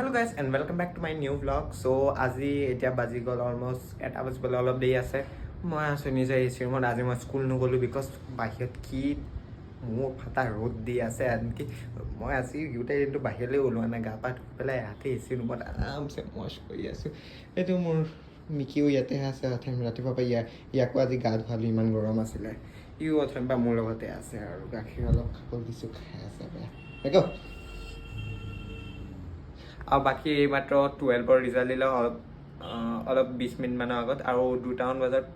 Hello guys and welcome back to my new vlog. So আজি এতিয়া বাজি গ'ল অলমোষ্ট এটা বাজিবলৈ অলপ দেৰি আছে মই আছো নিজে এচি ৰুমত আজি মই স্কুল নগ'লো বিকজ বাহিৰত কি মোৰ ফাটা ৰ'দ দি আছে আনকি মই আজি গোটেই দিনটো বাহিৰলৈ ওলোৱা নাই গা পা ধুই পেলাই ইয়াতে এচি ৰুমত আৰামছে মজ কৰি আছোঁ এইটো মোৰ মিকিও ইয়াতে আছে ৰাতিপুৱা পৰা ইয়াকো আজি গা ধুৱালোঁ ইমান গৰম আছিলে ইও অথনি পৰা মোৰ লগতে আছে আৰু গাখীৰ অলপ খাব দিছোঁ খাই আছে বেয়া আৰু বাকী এইমাত্ৰ 12ৰ ৰিজাল্ট দিলে অলপ 20 মিনিটমানৰ আগত আৰু 2টামান বজাত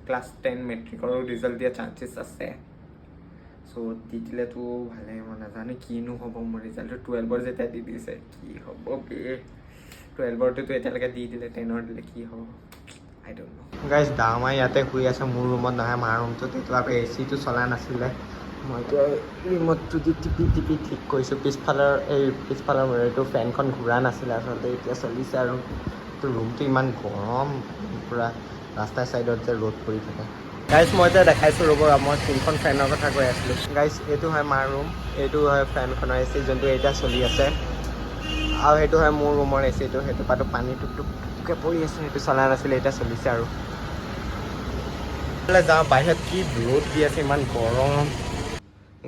ক্লাছ 10 মেট্ৰিকৰো ৰিজাল্ট দিয়া চান্সেছ আছে চ' দি দিলেতো ভালে মই নাজানো কিনো হ'ব মোৰ ৰিজাল্টটো 12ৰ যেতিয়া দি দিছে কি হ'ব বে 12ৰটোতো এতিয়ালৈকে দি দিলে 10ৰ দিলে কি হ'ব আই ডোণ্ট ন' গাইজ ডাঙৰ ইয়াতে শুই আছে মোৰ ৰুমত নহয় মাৰ ৰুমটোত এইটো আকৌ এচিটো চলা নাছিলে মই এতিয়া ৰিম'টটো দি টিপি ঠিক কৰিছোঁ পিছফালৰ এইটো ফেনখন ঘূৰা নাছিলে আচলতে এতিয়া চলিছে আৰু ৰুমটো ইমান গৰম পূৰা ৰাস্তাৰ ছাইডত যে ৰ'দ পৰি থাকে গাইজ মই এতিয়া দেখাইছোঁ ৰ'ব মই কোনখন ফেনৰ কথা কৈ আছিলোঁ গাইজ এইটো হয় মাৰ ৰুম এইটো হয় ফেনখনৰ এ চি যোনটো এতিয়া চলি আছে আৰু সেইটো হয় মোৰ ৰুমৰ এ চিটো সেইটো পৰাটো পানী টুপটুপকৈ পৰি আছে সেইটো চলা নাছিলে এতিয়া চলিছে আৰু যাওঁ বাহিৰত কি ৰ'দ দি আছে ইমান গৰম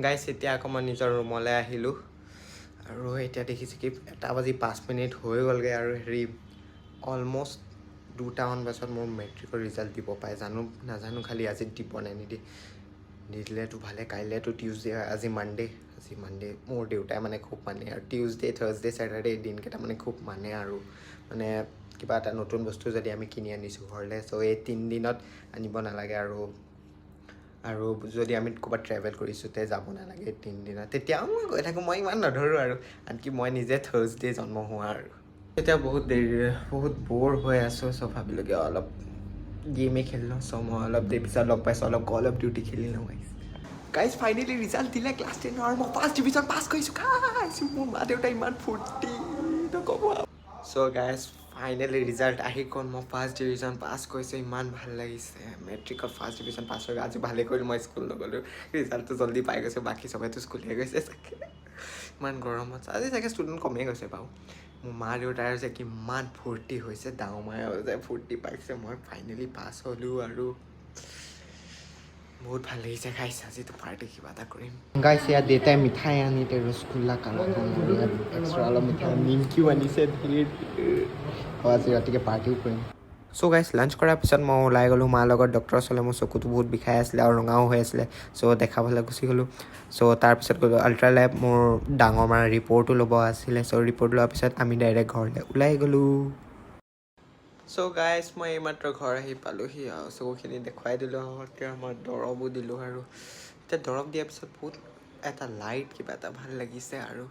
গাইজ এতিয়া আকৌ মই নিজৰ ৰুমলৈ আহিলোঁ আৰু এতিয়া দেখিছোঁ কি 1:05 হৈ গ'লগৈ আৰু অলমষ্ট 2টামান বজাত মোৰ মেট্ৰিকৰ ৰিজাল্ট দিব পাৰে নাজানো খালি আজি দিব নে নিদিলেতো ভালে কাইলৈতো টিউজডে হয় আজি মানডে মোৰ দেউতাই মানে খুব মানে আৰু টিউজডে থাৰ্চডে ছেটাৰডে দিনকেইটা মানে খুব মানে আৰু মানে কিবা এটা নতুন বস্তু যদি আমি কিনি আনিছোঁ ঘৰলৈ চ' এই 3 দিনত আনিব নালাগে আৰু যদি আমি ক'ৰবাত ট্ৰেভেল কৰিছোঁ তে যাব নালাগে 3 দিনত তেতিয়াও মই গৈ থাকোঁ মই ইমান নধৰোঁ আৰু আনকি মই নিজে থাৰ্চডে জন্ম হোৱা আৰু এতিয়া বহুত ব'ৰ হৈ আছোঁ চ' ভাবিলোঁগৈ অলপ গেমেই খেলি লওঁ চ' মই অলপ দেৰি পিছত লগ পাইছোঁ অলপ কল অফ ডিউটি খেলি লওঁ গাইজ ফাইনেলি ৰিজাল্ট দিলে ক্লাছ 10ৰ আৰু মই ফাৰ্ষ্ট ডিভিজন পাছ কৰিছোঁ খাইছোঁ মোৰ মা দেউতা ইমান ফূৰ্তি নক'ব চ' গাইজ ফাইনেলি ৰিজাল্ট আহি গ'ল মই ফাৰ্ষ্ট ডিভিজন পাছ কৰিছোঁ ইমান ভাল লাগিছে মেট্ৰিকত ফাৰ্ষ্ট ডিভিজন পাছ হৈ আজি ভালেই কৰিলোঁ মই স্কুল নগ'লোঁ ৰিজাল্টটো জল্দি পাই গৈছোঁ বাকী চবেতো স্কুলহে গৈছে চাগে ইমান গৰমত আজি চাগে ষ্টুডেণ্ট কমেই গৈছে বাৰু মোৰ মা দেউতাৰ যে কিমান ফূৰ্তি হৈছে ডাঙৰ মায়ে যে ফূৰ্তি পাইছে মই ফাইনেলি পাছ হ'লোঁ আৰু বহুত ভাল লাগিছে গাইছ আজিতো পাৰ্টি কিবা এটা কৰিম গাইছ ইয়াত দেউতাই মিঠাই আনিতে ৰসগোল্লা কালাকান ইয়াত এক্সট্ৰা অলপ মিঠাই নিমকিও আনিছে ধেৰ আজি ৰাতিকে পাৰ্টিও কৰিম চ' গাইছ লাঞ্চ কৰাৰ পিছত মই ওলাই গ'লোঁ মাৰ লগত ডক্টৰৰ ওচৰলৈ মোৰ চকুটো বহুত বিষাই আছিলে আৰু ৰঙাও হৈ আছিলে চ' দেখাবলৈ গুচি গ'লোঁ চ' তাৰপিছত গ'লোঁ আল্ট্ৰা লেব মোৰ ডাঙৰ মাৰ ৰিপৰ্টো ল'ব আছিলে চ' ৰিপৰ্ট লোৱাৰ পিছত আমি ডাইৰেক্ট ঘৰলৈ ওলাই গ'লোঁ চ' গাইজ মই এইমাত্ৰ ঘৰ আহি পালোঁহি আৰু চকুখিনি দেখুৱাই দিলোঁ এতিয়া মই দৰৱো দিলোঁ আৰু এতিয়া দৰৱ দিয়াৰ পিছত বহুত এটা লাইট কিবা এটা ভাল লাগিছে আৰু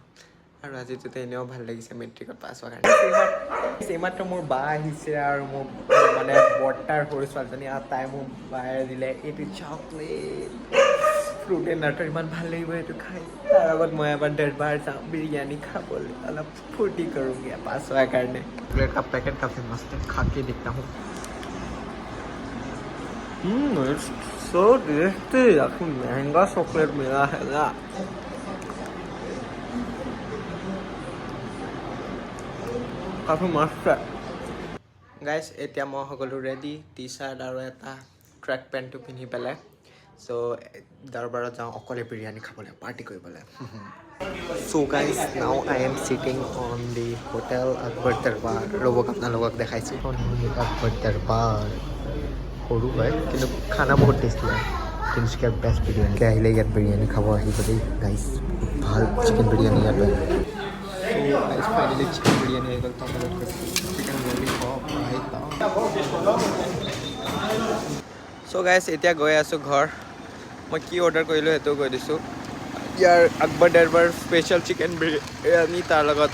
আজিতো এনেও ভাল লাগিছে মেট্ৰিকত পাছ হোৱাৰ কাৰণে এইমাত্ৰ মোৰ বা আহিছে আৰু মোৰ মানে বৰ্তাৰ সৰু ছোৱালীজনী আৰু তাই মোৰ বায়ে দিলে এইটো চকলেট ফ্ৰুট এণ্ড নাটৰ ইমান ভাল লাগিব এইটো খাই তাৰ আগত মই এবাৰ দৰবাৰ যাওঁ বিৰিয়ানী খাবলৈ অলপ ফূৰ্তি কৰোঁগৈ পাছ হোৱাৰ কাৰণে चॉकलेट का पैकेट काफ़ी मस्त है खा के देखता हूँ इट्स सो टेस्टी काफ़ी महंगा चॉकलेट मिला है ना काफ़ी मस्त है गाइस এতিয়া মই সকলো ৰেডি টি চাৰ্ট আৰু এটা ট্ৰেক পেণ্টটো পিন্ধি পেলাই চ' দৰবাৰত যাওঁ অকলে বিৰিয়ানী খাবলৈ পাৰ্টি কৰিবলৈ So guys, now I am sitting on the hotel Akbar Darbar. Robok আপোনালোকক দেখাইছোঁ Akbar Darbar. সৰু হয় কিন্তু খানা বহুত টেষ্টি হয় তিনিচুকীয়াৰ বেষ্ট বিৰিয়ানী আহিলে ইয়াত বিৰিয়ানী খাব আহিব দেই গাইছ ভাল চিকেন বিৰিয়ানী ইয়াত হয় গাইছ ফাইনেলি চিকেন বিৰিয়ানী আহি গ'ল চিকেন চ' গাইছ এতিয়া গৈ আছোঁ ঘৰ মই কি অৰ্ডাৰ কৰিলোঁ সেইটোও কৈ দিছোঁ ইয়াৰ আকবৰ দৰবাৰ স্পেচিয়েল চিকেন বিৰিয়ানী তাৰ লগত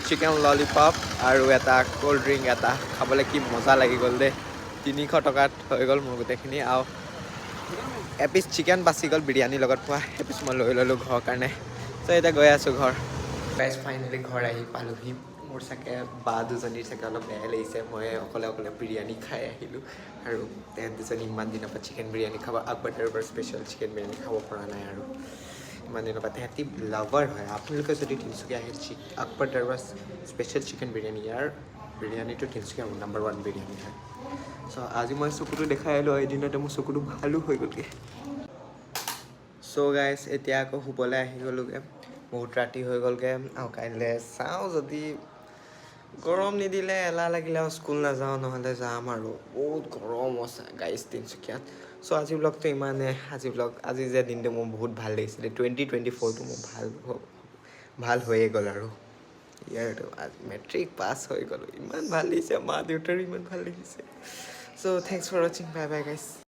চিকেন ললিপপ আৰু এটা ক'ল্ড ড্ৰিংক এটা খাবলৈ কি মজা লাগি গ'ল দেই 300 টকাত হৈ গ'ল মোৰ গোটেইখিনি আৰু এপিচ চিকেন বাচি গ'ল বিৰিয়ানীৰ লগত পোৱা এপিচ মই লৈ ল'লোঁ ঘৰৰ কাৰণে চ' এতিয়া গৈ আছোঁ ঘৰ গাইছ ফাইনেলি ঘৰ আহি পালোঁহি মোৰ চাগে বা দুজনীৰ চাগে অলপ বেয়া লাগিছে মই অকলে বিৰিয়ানী খাই আহিলোঁ আৰু তেহেঁত দুজনী ইমান দিনৰ পৰা চিকেন বিৰিয়ানী খাব আকবৰ দৰবাৰ স্পেচিয়েল চিকেন বিৰিয়ানী খাব পৰা নাই আৰু ইমান এনেকুৱা তেহেঁতি লাভাৰ হয় আপোনালোকে যদি তিনিচুকীয়া আহে আকবৰ দৰবাৰ স্পেচিয়েল চিকেন বিৰিয়ানী ইয়াৰ বিৰিয়ানীটো তিনিচুকীয়া নাম্বাৰ 1 বিৰিয়ানী হয় চ' আজি মই চকুটো দেখাই আহিলোঁ এদিনতে মোৰ চকুটো ভালো হৈ গ'লগৈ চ' গাইজ এতিয়া আকৌ শুবলৈ আহি গ'লোগৈ বহুত ৰাতি হৈ গ'লগৈ আৰু কাইলৈ চাওঁ যদি গৰম নিদিলে এলাহ লাগিলে আৰু স্কুল নাযাওঁ নহ'লে যাম আৰু বহুত গৰম আছে গাইজ তিনিচুকীয়াত চ' আজি ব্লগটো ইমানে আজি যে দিনটো মোৰ বহুত ভাল লাগিছিলে 2024টো মোৰ ভাল হৈয়ে গ'ল আৰু ইয়াৰটো মেট্ৰিক পাছ হৈ গ'লোঁ ইমান ভাল লাগিছে মা দেউতাৰো ইমান ভাল লাগিছে চ' থেংকছ ফৰ ৱাচিং বাই বাই গাইজ